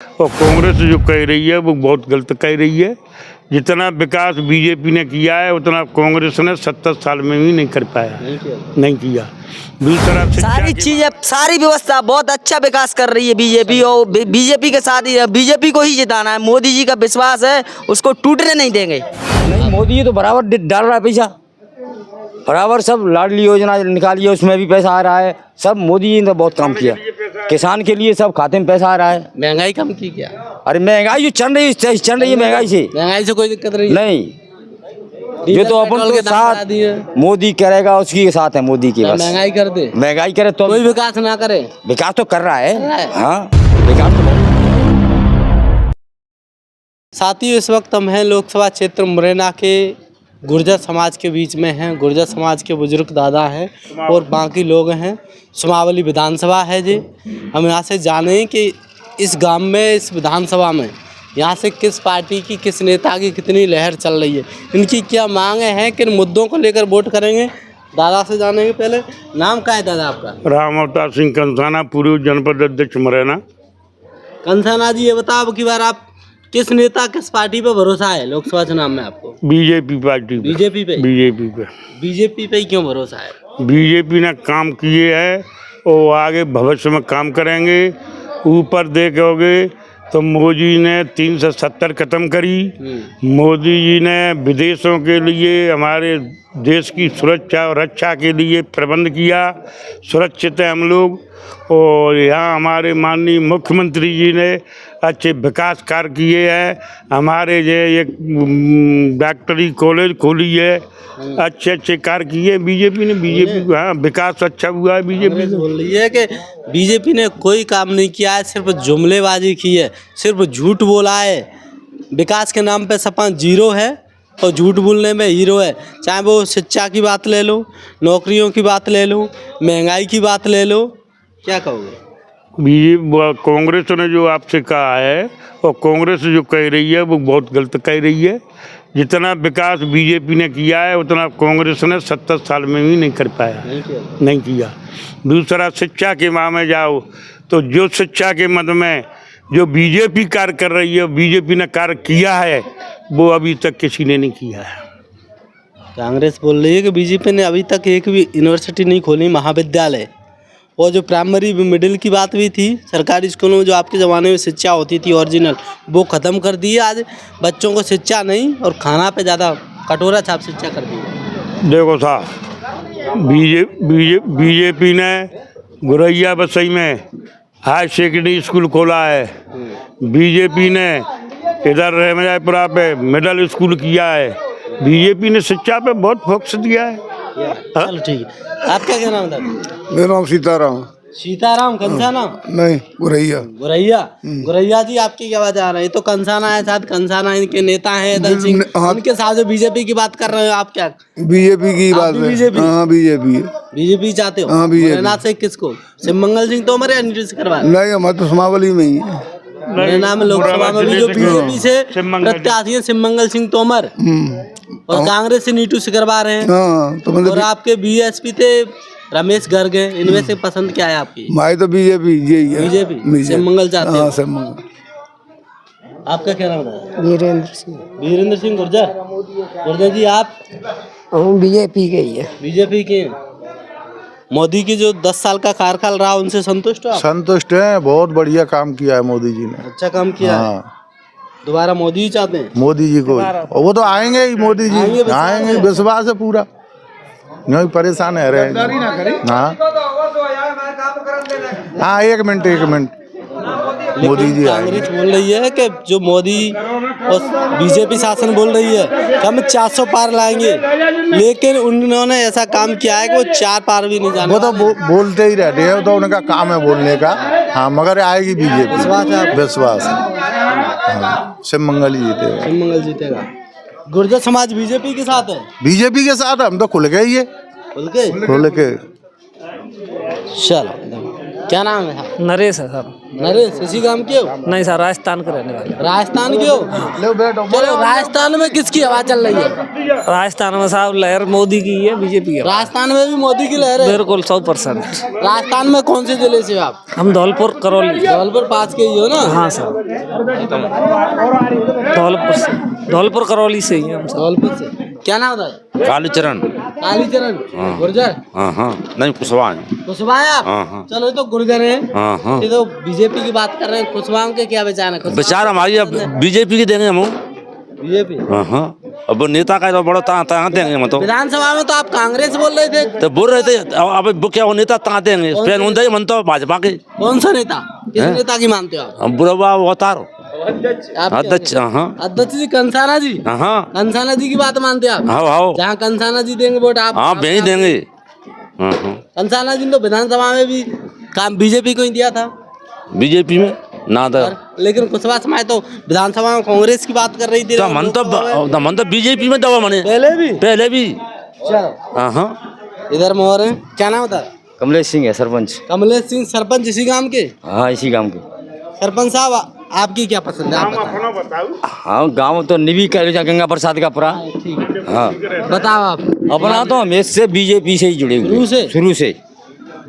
और कांग्रेस जो कह रही है वो बहुत गलत कह रही है। जितना विकास बीजेपी ने किया है उतना कांग्रेस ने 70 साल में भी नहीं कर पाया, नहीं किया। दूसरा सारी चीजें, सारी व्यवस्था बहुत अच्छा विकास कर रही है बीजेपी, और बीजेपी के साथ ही बीजेपी को ही जिताना है। मोदी जी का विश्वास है, उसको टूटने नहीं देंगे। नहीं, मोदी जी तो बराबर डाल रहा है पैसा, बराबर सब लाडली योजना निकाली है, उसमें भी पैसा आ रहा है। सब मोदी जी ने बहुत काम किया, किसान के लिए सब खाते में पैसा आ रहा है। महंगाई कम की क्या? अरे महंगाई जो चल रही है महंगाई से कोई दिक्कत नहीं। जो तो अपन के साथ मोदी करेगा उसकी के साथ है मोदी की, बस महंगाई कर दे, महंगाई करे तो कोई विकास ना करे। विकास तो कर रहा है, हाँ विकास तो। साथियों, इस वक्त हम हैं लोकसभा क्षेत्र मुरैना के गुर्जर समाज के बीच में हैं। गुर्जर समाज के बुजुर्ग दादा हैं और बाकी लोग हैं। सुमावली विधानसभा है जी। हम यहाँ से जाने कि इस गांव में, इस विधानसभा में यहाँ से किस पार्टी की, किस नेता की कितनी लहर चल रही है, इनकी क्या मांग है, किन मुद्दों को लेकर वोट करेंगे। दादा से जानेंगे। पहले नाम क्या है दादा आपका? राम अवतार सिंह कंसाना, पूर्व जनपद अध्यक्ष मुरैना। कंसाना जी, ये बताओ अब की बार आप किस नेता, किस पार्टी पे भरोसा है लोकसभा चुनाव में आपको? बीजेपी पार्टी पे। बीजेपी पे? बीजेपी पे ही क्यों भरोसा है? बीजेपी ने काम किए हैं और आगे भविष्य में काम करेंगे। ऊपर देखोगे तो मोदी ने 370 खत्म करी। मोदी जी ने विदेशों के लिए हमारे देश की सुरक्षा और रक्षा के लिए प्रबंध किया। सुरक्षित है हम लोग। और यहाँ हमारे माननीय मुख्यमंत्री जी ने अच्छे विकास कार्य किए हैं। हमारे जो एक डॉक्टरी कॉलेज खोली है, अच्छे कार्य किए बीजेपी ने। बीजेपी हाँ, विकास अच्छा हुआ है। बीजेपी बोल रही है कि बीजेपी ने कोई काम नहीं किया है, सिर्फ जुमलेबाजी की है, सिर्फ झूठ बोला है। विकास के नाम पे सपा जीरो है और झूठ बोलने में हीरो है। चाहे वो शिक्षा की बात ले लो, नौकरियों की बात ले लो, महंगाई की बात ले लो, क्या कहोगे? कांग्रेस ने जो आपसे कहा है और कांग्रेस जो कह रही है वो बहुत गलत कह रही है। जितना विकास बीजेपी ने किया है उतना कांग्रेस ने 70 साल में भी नहीं कर पाया, नहीं किया। दूसरा शिक्षा के मामले में जाओ तो जो शिक्षा के मद में जो बीजेपी कार्य कर रही है, बीजेपी ने कार्य किया है, वो अभी तक किसी ने नहीं किया है। कांग्रेस बोल रही है कि बीजेपी ने अभी तक एक भी यूनिवर्सिटी नहीं खोली, महाविद्यालय। और जो प्राइमरी मिडिल की बात भी थी, सरकारी स्कूलों में जो आपके ज़माने में शिक्षा होती थी ओरिजिनल, वो ख़त्म कर दी है। आज बच्चों को शिक्षा नहीं और खाना पे ज़्यादा कटोरा छाप शिक्षा कर दी है। देखो साहब, बीजेपी ने गुरैया बसई में हाई सेकेंडरी स्कूल खोला है। बीजेपी ने इधर रहमजापुरा पे मिडिल स्कूल किया है। बीजेपी ने शिक्षा पे बहुत फोकस दिया है। चलो ठीक है। आपका क्या नाम था? मेरा नाम सीताराम। सीताराम कंसाना? नहीं, गुरैया। गुरैया जी, आपकी क्या बात आ रही है? तो कंसाना है, साथ कंसाना इनके नेता हैं दल सिंह, उनके साथ जो बीजेपी की बात कर रहे हो आप, क्या बीजेपी की बात है? बीजेपी? हाँ, बीजेपी। बीजेपी चाहते हो? हाँ, बीजेपी। से किसको? सिमंगल सिंह तोमर या नीतीश करवा? नहीं, हमारे तो समावली में ही है। मुरैना में लोकसभा में भी जो बीजेपी से प्रत्याशी है सिमंगल सिंह तोमर, और कांग्रेस से नीतू से करवा रहे हैं। हाँ, तो मतलब और आपके बीएसपी थे रमेश गर्ग हैं। इनमें से पसंद क्या है आपकी? हमारी तो बीजेपी यही है। बीजेपी सिमंगल चाहते हैं? हाँ, सिमंगल। आपका क्या नाम है? वीरेंद्र सिंह। वीरेंद्र सिंह गुर्जर जी, आप? हम बीजेपी के ही है। बीजेपी के हैं। मोदी की जो 10 साल का कार्यकाल रहा, उनसे संतुष्ट हो आप? संतुष्ट है, बहुत बढ़िया काम किया है मोदी जी ने। अच्छा काम किया है। दोबारा मोदी ही चाहते हैं? मोदी जी को, वो तो आएंगे ही। मोदी जी आएंगे, विश्वास है पूरा। नहीं परेशान है रहे। हाँ, एक मिनट मोदी जी कांग्रेस बोल रही है कि जो मोदी और बीजेपी शासन बोल रही है कि हम 400 पार लाएंगे, लेकिन उन्होंने ऐसा काम किया है कि वो 4 पार भी नहीं जाने। वो तो बोलते ही रहते हैं, तो उनका काम है बोलने का। हाँ, मगर आएगी बीजेपी। विश्वास है। हाँ, सिमंगल ही जीतेगा। सिमंगल जीतेगा। गुर्जर समाज बीजेपी के साथ है? बीजेपी के साथ हम तो खुल गए ही है। खुल के। चलो, क्या नाम है? नरेश है सर। नरेश इसी गांव के हो? नहीं सर, राजस्थान के रहने वाले। राजस्थान के हो? चलो राजस्थान में किसकी हवा चल रही है? राजस्थान में साहब लहर मोदी की है, बीजेपी की। राजस्थान में भी मोदी की लहर है? बिल्कुल 100%। राजस्थान में कौन से जिले से हो आप? हम धौलपुर करौली। धौलपुर पास के ही हो ना? हाँ सर, धौलपुर करौली से ही हैं हम सब। धौलपुर से। क्या नाम था? कालीचरण। कालीचरण गुर्जर? हाँ नहीं कुशवाहा। कुशवाहा है आप? हाँ। चलो ये तो गुर्जर है, हाँ ये तो बीजेपी की बात कर रहे हैं। कुशवाहा के क्या विचार है? विचार हमारी अब बीजेपी की देंगे हम। बीजेपी हाँ अब नेता का तो बड़ा ता देंगे हम तो। विधानसभा में तो आप कांग्रेस बोल रहे थे। तो बोल रहे थे अब वो क्या वो नेता ता देंगे पेन उन मन तो भाजपा के। कौन सा नेता? किस नेता की मानते हो आप? हम बुरा अवतार आप अध्यक्ष। हाँ अध्यक्ष जी कंसाना जी। हाँ कंसाना जी की बात मानते हैं आप? हाँ जहाँ कंसाना जी देंगे वोट आप? हाँ भेज देंगे। हाँ कंसाना जी ने तो विधानसभा में भी काम बीजेपी को ही दिया था। बीजेपी में ना था। लेकिन कुशवाहा समाज तो विधानसभा में कांग्रेस की बात कर रही थी। तो मन तो बीजेपी में दवा मने पहले भी। चलो हाँ इधर मोहर है। क्या नाम था? कमलेश सिंह है सरपंच। कमलेश सिंह सरपंच इसी गांव के? हाँ इसी गांव के। सरपंच साहब आपकी क्या पसंद है? आप बताओ। हाँ गांव तो निवी का गंगा प्रसाद का पूरा। हाँ बताओ आप। अपना तो हम इससे बीजेपी से ही जुड़े हुए शुरू से।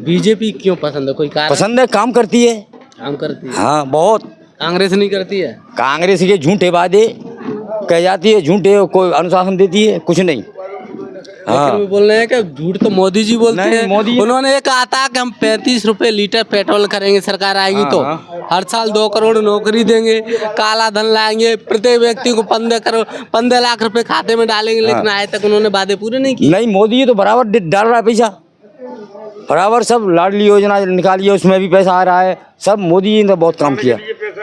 बीजेपी क्यों पसंद है? कोई कारण? पसंद है, काम करती है। काम करती है? हाँ बहुत। कांग्रेस नहीं करती है? कांग्रेस के झूठे वादे कह जाती है, झूठे कोई अनुशासन देती है, कुछ नहीं। लेकिन वो बोल रहे हैं कि झूठ तो मोदी जी बोलते नहीं, हैं। मोदी- उन्होंने ये कहा था कि हम 35 रुपए लीटर पेट्रोल करेंगे, सरकार आएगी तो हर साल 2 करोड़ नौकरी देंगे, काला धन लाएंगे, प्रत्येक व्यक्ति को 15 लाख रुपए खाते में डालेंगे। लेकिन आए तक उन्होंने वादे पूरे नहीं किए। नहीं, मोदी जी तो बराबर डाल रहा है पैसा, बराबर सब लाडली योजना निकाली है, उसमें भी पैसा आ रहा है। सब मोदी जी ने बहुत काम किया,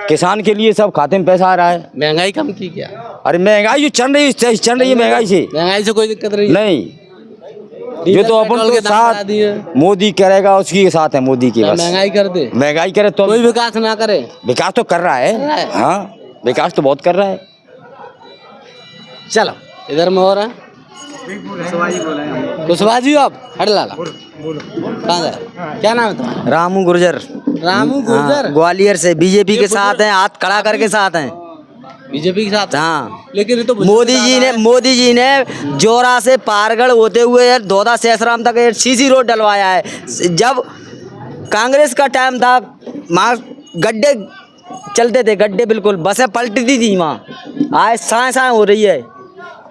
किसान के लिए सब खाते में पैसा आ रहा है। महंगाई कम की क्या? अरे महंगाई जो चल रही है महंगाई से महंगाई से कोई दिक्कत नहीं? नहीं, ये तो अपन पेट्रोल तो के दाम बढ़ा साथ दिए। मोदी करेगा, उसकी के साथ है मोदी की। बस महंगाई कर दे, महंगाई करे तो कोई विकास ना करे। विकास तो कर रहा कर रहा है। है। हाँ विकास तो बहुत कर रहा है। चलो इधर में हो रहा है कुशवाहा जी। आप हट लाला कहाँ जा? क्या नाम है तुम्हारा? रामू गुर्जर। रामू हाँ, गुर्जर ग्वालियर से बीजेपी के साथ हैं, हाथ खड़ा करके साथ हैं। बीजेपी के साथ? हाँ, लेकिन ये तो मोदी जी ने जोरा से पारगढ़ होते हुए दौदा सेसराम तक सीसी रोड डलवाया है। जब कांग्रेस का टाइम था वहाँ गड्ढे चलते थे, गड्ढे बिल्कुल, बसें पलटती थी वहाँ। आज साए हो रही है,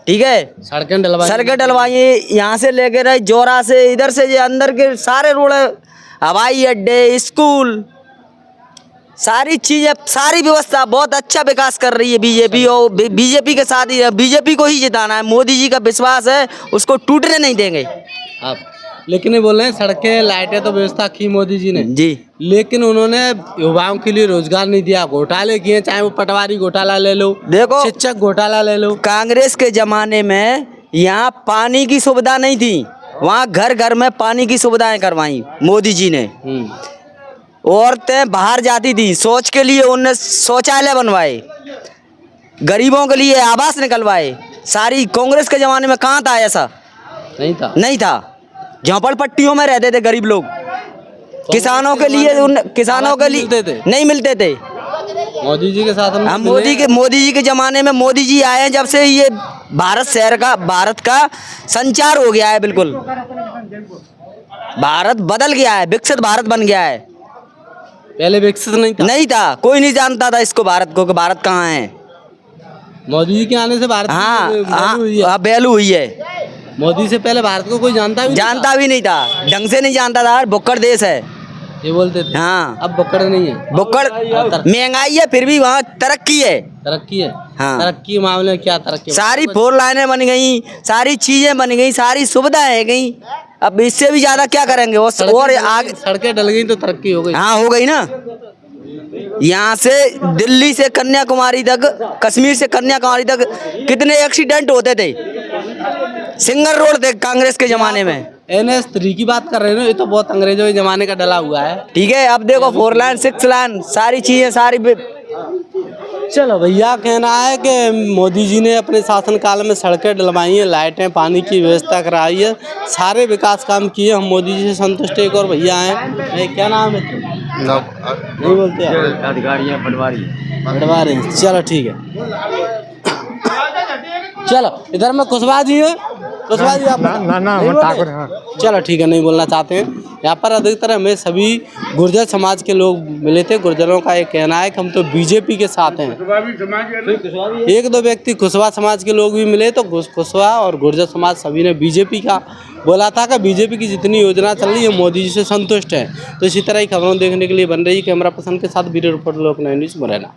ठीक है। सड़कें डलवाई यहाँ से लेके रहे जोरा से, इधर से ये अंदर के सारे रोड, हवाई अड्डे, स्कूल, सारी चीजें, सारी व्यवस्था बहुत अच्छा विकास कर रही है बीजेपी। और बीजेपी के साथ ही, बीजेपी को ही जिताना है। मोदी जी का विश्वास है, उसको टूटने नहीं देंगे आप। लेकिन ये बोल रहे हैं सड़कें लाइटें तो व्यवस्था की मोदी जी ने जी, लेकिन उन्होंने युवाओं के लिए रोजगार नहीं दिया। घोटाले किए, चाहे वो पटवारी घोटाला ले लो, देखो शिक्षक घोटाला ले लो। कांग्रेस के जमाने में यहाँ पानी की सुविधा नहीं थी, वहाँ घर घर में पानी की सुविधाएं करवाई मोदी जी ने। औरतें बाहर जाती थी, शौच के लिए उनने शौचालय बनवाए, गरीबों के लिए आवास निकलवाए। सारी कांग्रेस के जमाने में कहाँ था ऐसा? नहीं था। झोपड़पट्टियों में रहते थे गरीब लोग। किसानों के लिए नहीं मिलते थे। मोदी जी के साथ हम मोदी जी के जमाने में मोदी जी आए हैं, जब से ये भारत का संचार हो गया है, बिल्कुल भारत बदल गया है, विकसित भारत बन गया है। पहले विकसित नहीं था। कोई नहीं जानता था इसको, भारत को, कि भारत कहाँ है। मोदी जी के आने से भारत वैल्यू हुई है। मोदी से पहले भारत को कोई जानता भी नहीं था, ढंग से नहीं जानता था। बुक्कड़ देश है ये बोलते थे। हाँ, अब बुक्कड़ नहीं है। बुक्कड़ महंगाई है, फिर भी वहाँ तरक्की है। हाँ। तरक्की के मामले में क्या तरक्की? सारी 4 लाइनें बन गई, सारी चीजें बन गई, सारी सुविधाएं है गई। अब इससे भी ज्यादा क्या करेंगे? और आगे सड़कें डल गई तो तरक्की हो गई। हाँ हो गई ना। यहाँ से दिल्ली से कन्याकुमारी तक, कश्मीर से कन्याकुमारी तक कितने एक्सीडेंट होते थे। सिंगल रोड थे कांग्रेस के जमाने में। NH3 की बात कर रहे हो, ये तो बहुत अंग्रेजों के जमाने का डला हुआ है। ठीक है, अब देखो 4 लाइन 6 लाइन सारी चीजें सारी। चलो भैया, कहना है कि मोदी जी ने अपने शासनकाल में सड़कें डलवाई हैं, लाइटें, पानी की व्यवस्था कराई है, सारे विकास काम किए। हम मोदी जी से संतुष्ट। एक और भैया हैं, क्या नाम है? नहीं बोलते आप? अधिकारियाँ पटवारी बढ़वा रहे हैं, चलो ठीक है। चलो इधर में कुशवाहा जी है, कुशवाहा जी आप नहीं बोलते? चलो ठीक है, नहीं बोलना चाहते हैं। यहाँ पर अधिकतर हमें सभी गुर्जर समाज के लोग मिले थे। गुर्जरों का ये कहना है कि हम तो बीजेपी के साथ हैं। एक दो व्यक्ति कुशवाहा समाज के लोग भी मिले, तो कुशवाहा और गुर्जर समाज सभी ने बीजेपी का बोला था कि बीजेपी की जितनी योजना चल रही है मोदी जी से संतुष्ट है। तो इसी तरह की खबरों देखने के लिए बन रही कैमरा पर्सन के साथ ब्यूरो रिपोर्टर लोकनायक न्यूज़ मुरैना।